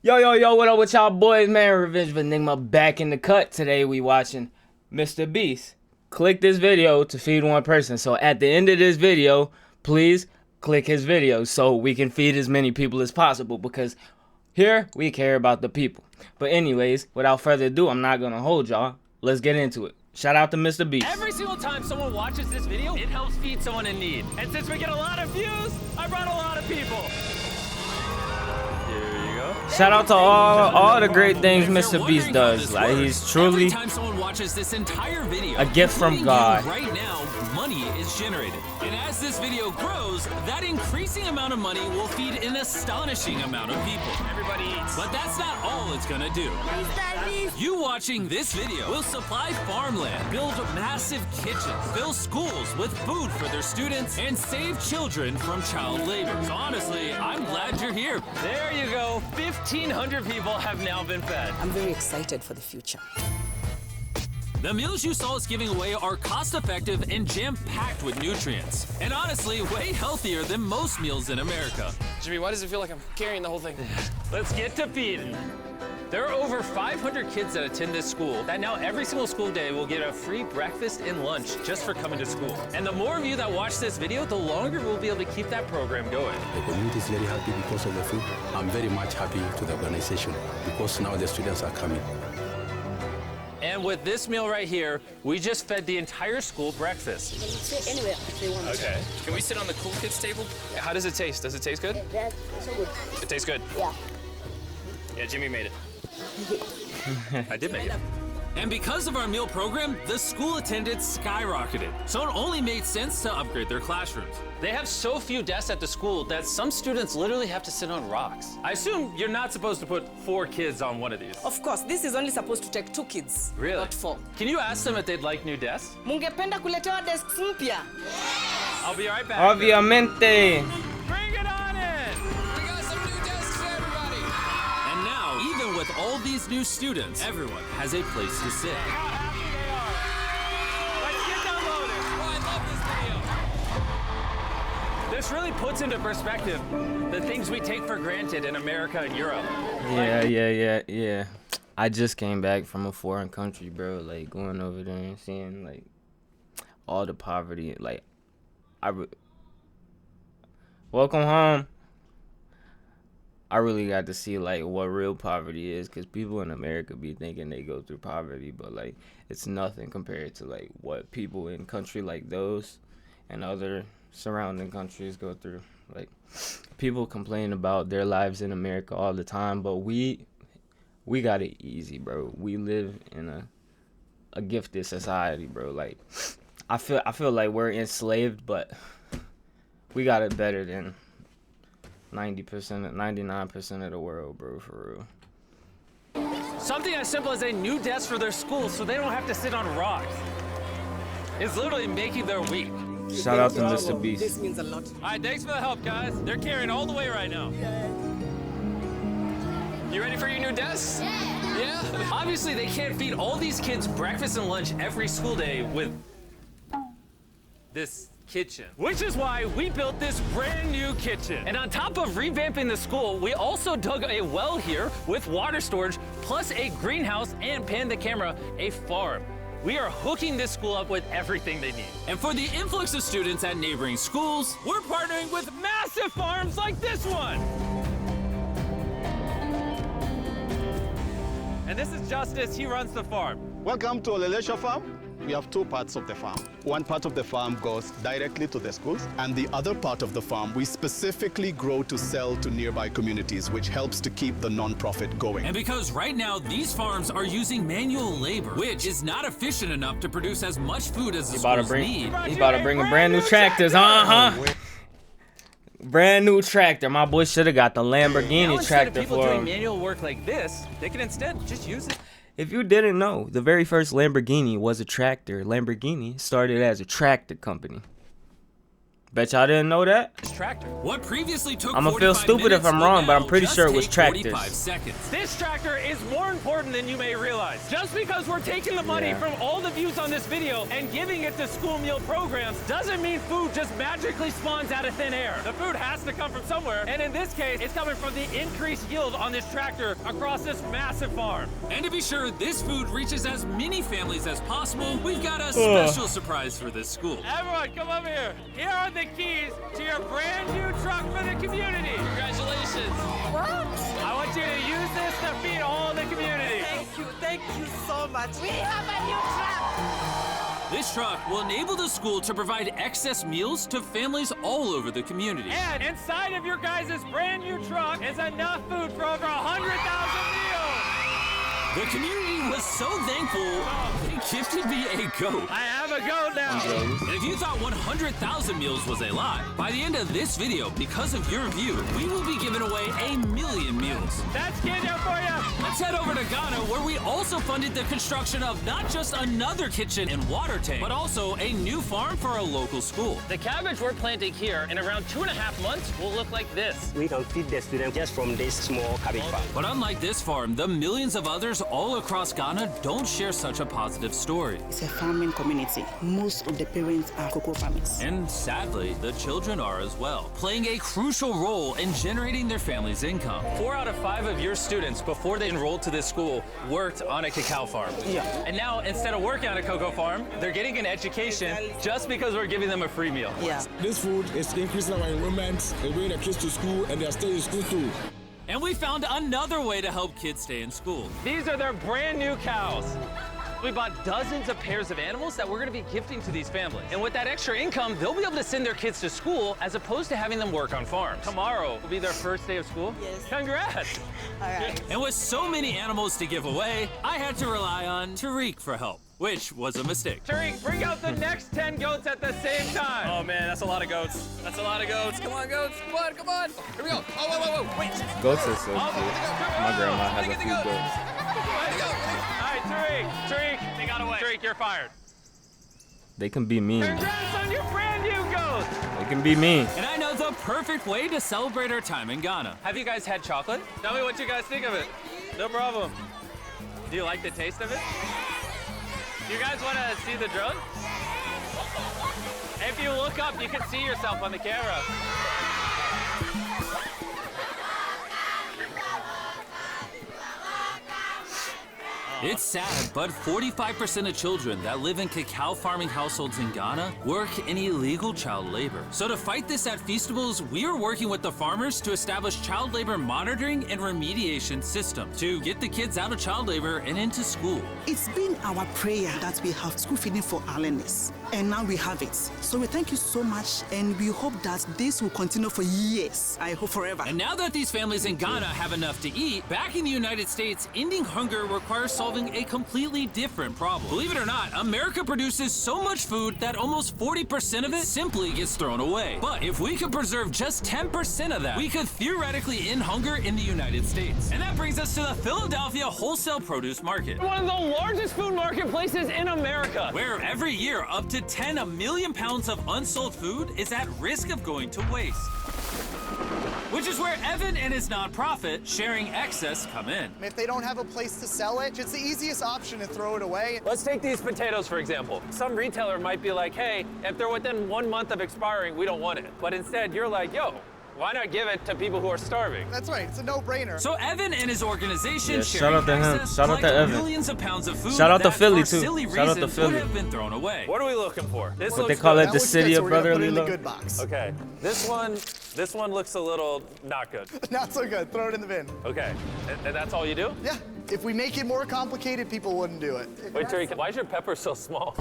Yo, what up with y'all boys, man? Revenge of Enigma back in the cut. Today we watching Mr. Beast. Click this video to feed one person. So at the end of this video, please click his video so we can feed as many people as possible, because here we care about the people. But anyways, without further ado, I'm not gonna hold y'all. Let's get into it. Shout out to Mr. Beast. Every single time someone watches this video, it helps feed someone in need. And since we get a lot of views, I brought a lot of people. Here you go. Shout out to all the great things Mr. Beast does. Like, he's truly every time someone watches this entire video, a gift from God. right now, money is generated. And as this video grows, that increasing amount of money will feed an astonishing amount of people. Everybody eats. But that's not all it's gonna do. You watching this video will supply farmland, build massive kitchens, fill schools with food for their students, and save children from child labor. So honestly, I'm glad you're here. There you go. 1,500 people have now been fed. I'm very excited for the future. The meals you saw us giving away are cost-effective and jam-packed with nutrients. And honestly, way healthier than most meals in America. Jimmy, why does it feel like I'm carrying the whole thing? Let's get to feeding. There are over 500 kids that attend this school that now every single school day will get a free breakfast and lunch just for coming to school. And the more of you that watch this video, the longer we'll be able to keep that program going. The community is very happy because of the food. I'm very much happy to the organization because now the students are coming. And with this meal right here, we just fed the entire school breakfast. You can sit anywhere if they want. Okay. Can we sit on the cool kids table? How does it taste? Does it taste good? That's so good. It tastes good. Yeah. Yeah, Jimmy made it. I did make it. And because of our meal program, the school attendance skyrocketed. So it only made sense to upgrade their classrooms. They have so few desks at the school that some students literally have to sit on rocks. I assume you're not supposed to put 4 kids on one of these. Of course, this is only supposed to take 2 kids. Really? Not 4. Can you ask them if they'd like new desks? Mungependa kuletewa desks mpya? I'll be right back. Obviamente. Bring it on in! We got some new desks for everybody. And now, even with all these new students, everyone has a place to sit. How happy they are! Let's get downloaded! Oh, I love this video. This really puts into perspective the things we take for granted in America and Europe. Yeah. I just came back from a foreign country, bro. Like, going over there and seeing, like, all the poverty. Like, welcome home. I really got to see, like, what real poverty is, because people in America be thinking they go through poverty, but, like, it's nothing compared to, like, what people in country like those and other surrounding countries go through. Like, people complain about their lives in America all the time, but we got it easy, bro. We live in a gifted society, bro. Like, I feel like we're enslaved, but we got it better than 90%, 99% of the world, bro, for real. Something as simple as a new desk for their school so they don't have to sit on rocks. It's literally making their week. Shout out to Mr. Beast. This means a lot. All right, thanks for the help, guys. They're carrying all the way right now. You ready for your new desks? Yeah. Obviously, they can't feed all these kids breakfast and lunch every school day with this kitchen, which is why we built this brand new kitchen. And on top of revamping the school, we also dug a well here with water storage, plus a greenhouse, and pan the camera, a farm. We are hooking this school up with everything they need. And for the influx of students at neighboring schools, we're partnering with massive farms like this one. And this is Justice, he runs the farm. Welcome to Olelesha Farm. We have 2 parts of the farm. One part of the farm goes directly to the schools, and the other part of the farm we specifically grow to sell to nearby communities, which helps to keep the non-profit going. And because right now these farms are using manual labor, which is not efficient enough to produce as much food as the schools need. He about to bring a brand new tractors, Brand new tractor. My boy should have got the Lamborghini tractor people for doing him. manual work like this, they can instead just use it. If you didn't know, the very first Lamborghini was a tractor. Lamborghini started as a tractor company. Bet y'all didn't know that. Tractor. What previously took I'ma feel 45 stupid if minutes I'm will wrong, but now I'm pretty just sure it was take tractors. 45 seconds. This tractor is more important than you may realize. Just because we're taking the money from all the views on this video and giving it to school meal programs doesn't mean food just magically spawns out of thin air. The food has to come from somewhere, and in this case, it's coming from the increased yield on this tractor across this massive farm. And to be sure this food reaches as many families as possible, we've got a special surprise for this school. Everyone, come over here. Here are the keys to your brand new truck for the community. Congratulations. What? I want you to use this to feed all the community. Thank you so much. We have a new truck. This truck will enable the school to provide excess meals to families all over the community. And inside of your guys' brand new truck is enough food for over 100,000 meals. The community was so thankful, they gifted me a goat. I have a goat now. And if you thought 100,000 meals was a lot, by the end of this video, because of your review, we will be giving away 1,000,000 meals. That's Kenya for you. Let's head over to Ghana, where we also funded the construction of not just another kitchen and water tank, but also a new farm for a local school. The cabbage we're planting here in around 2.5 months will look like this. We can feed the students just from this small cabbage farm. But unlike this farm, the millions of others all across Ghana don't share such a positive story. It's a farming community. Most of the parents are cocoa farmers. And sadly, the children are as well, playing a crucial role in generating their family's income. 4 out of 5 of your students, before they enrolled to this school, worked on a cacao farm. Yeah. And now, instead of working on a cocoa farm, they're getting an education just because we're giving them a free meal. Yeah. This food is increasing our enrollment, bringing the kids to school, and they are staying in school too. And we found another way to help kids stay in school. These are their brand new cows. We bought dozens of pairs of animals that we're going to be gifting to these families. And with that extra income, they'll be able to send their kids to school as opposed to having them work on farms. Tomorrow will be their first day of school. Yes. Congrats. All right. And with so many animals to give away, I had to rely on Tariq for help, which was a mistake. Tariq, bring out the next 10 goats at the same time. Oh man, that's a lot of goats. That's a lot of goats. Come on, goats. Come on, come on. Here we go. Oh, whoa, whoa, whoa. Wait. Goats are so cute. My grandma has a few goats. All right, Tariq, they got away. Tariq, you're fired. They can be mean. Congrats on your brand new goat. They can be mean. And I know the perfect way to celebrate our time in Ghana. Have you guys had chocolate? Tell me what you guys think of it. No problem. Do you like the taste of it? You guys want to see the drone? If you look up, you can see yourself on the camera. It's sad, but 45% of children that live in cacao farming households in Ghana work in illegal child labor. So to fight this at Feastables, we are working with the farmers to establish child labor monitoring and remediation systems to get the kids out of child labor and into school. It's been our prayer that we have school feeding for our learners, and now we have it. So we thank you so much, and we hope that this will continue for years. I hope forever. And now that these families in Ghana have enough to eat, back in the United States, ending hunger requires solving a completely different problem. Believe it or not, America produces so much food that almost 40% of it simply gets thrown away. But if we could preserve just 10% of that, we could theoretically end hunger in the United States. And that brings us to the Philadelphia wholesale produce market, One of the largest food marketplaces in America. where every year up to 10 million pounds of unsold food is at risk of going to waste. Which is where Evan and his nonprofit, Sharing Excess, come in. If they don't have a place to sell it, it's the easiest option to throw it away. Let's take these potatoes, for example. Some retailer might be like, hey, if they're within 1 month of expiring, we don't want it. But instead, you're like, yo, why not give it to people who are starving? That's right, it's a no-brainer. So Evan and his organization, Yeah, Sharing shout out to him. Access, Shout out to collect Evan. millions of pounds of food Shout out to that, Philly, for too. silly Shout out to reasons, Philly. would have been thrown away. What are we looking for? This What they looks call good. it, That the looks city good, so of we're gonna brotherly put it in the love. good box. Okay, this one looks a little not good. Not so good, throw it in the bin. Okay, and that's all you do? Yeah, if we make it more complicated, people wouldn't do it. Wait, Tariq, why is your pepper so small?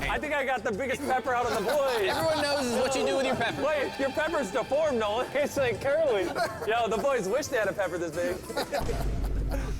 I think I got the biggest pepper out of the boys. Everyone knows what you do with your pepper. Wait, your pepper's deformed, Nolan. It's like curly. Yo, the boys wish they had a pepper this big.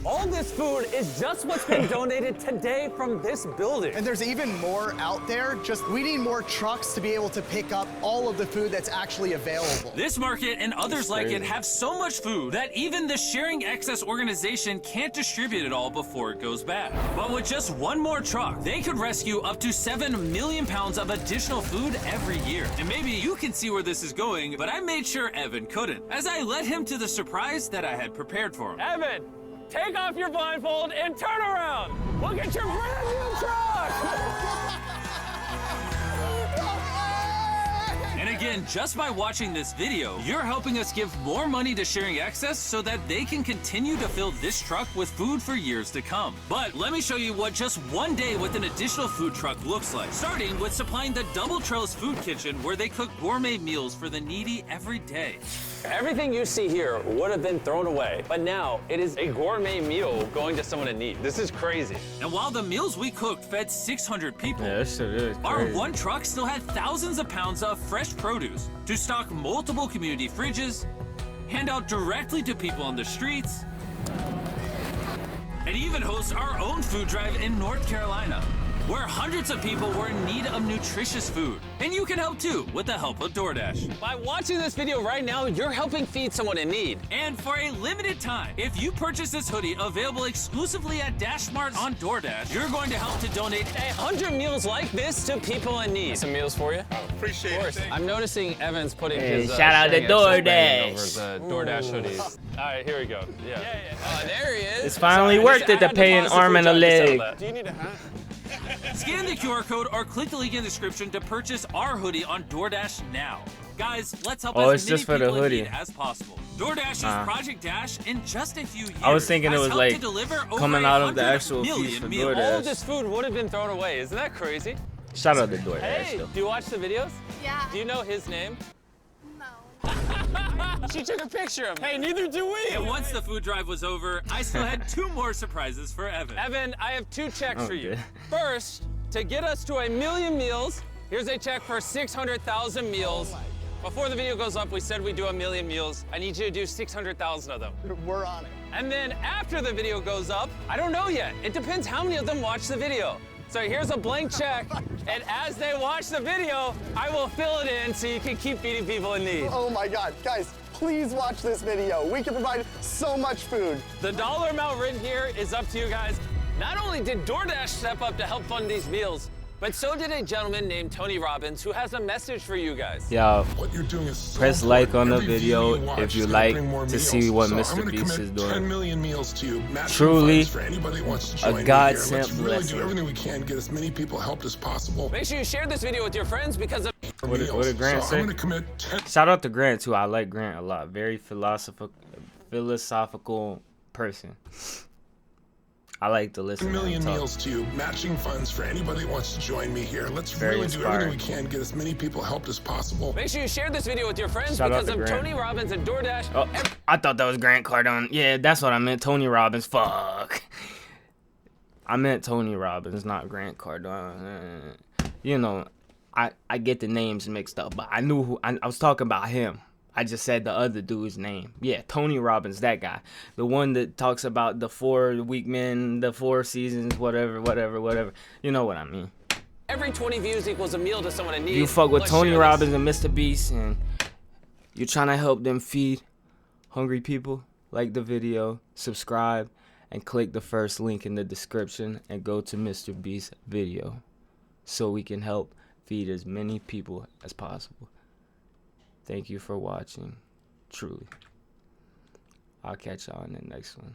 All this food is just what's been donated today from this building. And there's even more out there. Just we need more trucks to be able to pick up all of the food that's actually available. This market and others like it have so much food that even the Sharing Excess organization can't distribute it all before it goes bad. But with just one more truck, they could rescue up to 7 million pounds of additional food every year. And maybe you can see where this is going, but I made sure Evan couldn't, as I led him to the surprise that I had prepared for him. Evan, take off your blindfold and turn around. Look at your brand new truck. And again, just by watching this video, you're helping us give more money to Sharing Excess so that they can continue to fill this truck with food for years to come. But let me show you what just one day with an additional food truck looks like. Starting with supplying the Double Trails Food Kitchen, where they cook gourmet meals for the needy every day. Everything you see here would have been thrown away, but now it is a gourmet meal going to someone in need. This is crazy. And while the meals we cooked fed 600 people, Yeah, that shit is our crazy. one truck still had thousands of pounds of fresh produce to stock multiple community fridges, hand out directly to people on the streets, and even host our own food drive in North Carolina, where hundreds of people were in need of nutritious food. And you can help too with the help of DoorDash. By watching this video right now, you're helping feed someone in need. And for a limited time, if you purchase this hoodie available exclusively at Dash Smart on DoorDash, you're going to help to donate 100 meals like this to people in need. Some meals for you? Appreciate it. I'm noticing Evan's putting Hey, his shout out to Sharing Excess brand DoorDash. over the DoorDash hoodies. All right, here we go. Yeah. There he is. It's finally worth it to pay an arm and a leg. Do you need a hat? Scan the QR code or click the link in the description to purchase our hoodie on DoorDash now. Guys, let's help Oh, it's as many just for the people in hoodie. need as possible. DoorDash is Project Dash in just a few years. I was thinking it has was helped like to deliver over coming out of the 100 actual million fees for meals. All DoorDash. this food would have been thrown away. Isn't that crazy? Shout out to DoorDash Hey, though. do you watch the videos? Yeah. Do you know his name? No. She took a picture of him. Hey, neither do we. And once the food drive was over, I still had 2 more surprises for Evan. Evan, I have 2 checks for you. Okay. First, to get us to 1 million meals, here's a check for 600,000 meals. Before the video goes up, we said we'd do 1 million meals. I need you to do 600,000 of them. We're on it. And then after the video goes up, I don't know yet. It depends how many of them watch the video. So here's a blank check, and as they watch the video, I will fill it in so you can keep feeding people in need. Oh my God, guys, please watch this video. We can provide so much food. The dollar amount written here is up to you guys. Not only did DoorDash step up to help fund these meals, but so did a gentleman named Tony Robbins who has a message for you guys. Y'all, What you're doing is so press like on the Every video you watch if you is gonna like bring more to meals. see what So I'm Mr. gonna Beast commit is doing. 10 million meals to you. Matching Truly funds for anybody who wants to join me here. godsend Let's really blessing. do everything we can, get as many people helped as possible. Make sure you share this video with your friends because of What did Grant so say? I'm gonna commit 10 Shout out to Grant too. I like Grant a lot. Very philosophical person. I like to listen to million him talk. meals to you, matching funds for anybody who wants to join me here. Let's Very really do everything we inspiring. can, get as many people helped as possible. Make sure you share this video with your friends Shout out because to of Grant. Tony Robbins and DoorDash. Oh, I thought that was Grant Cardone. Yeah, that's what I meant. Tony Robbins. Fuck. I meant Tony Robbins, not Grant Cardone. You know, I get the names mixed up, but I knew who. I was talking about him. I just said the other dude's name. Yeah, Tony Robbins, that guy. The one that talks about the 4 week men, the 4 seasons, whatever. You know what I mean. Every 20 views equals a meal to someone in need. You fuck with Let's Tony share this. Robbins and Mr. Beast and you're trying to help them feed hungry people, like the video, subscribe, and click the first link in the description and go to Mr. Beast's video so we can help feed as many people as possible. Thank you for watching, truly. I'll catch y'all in the next one.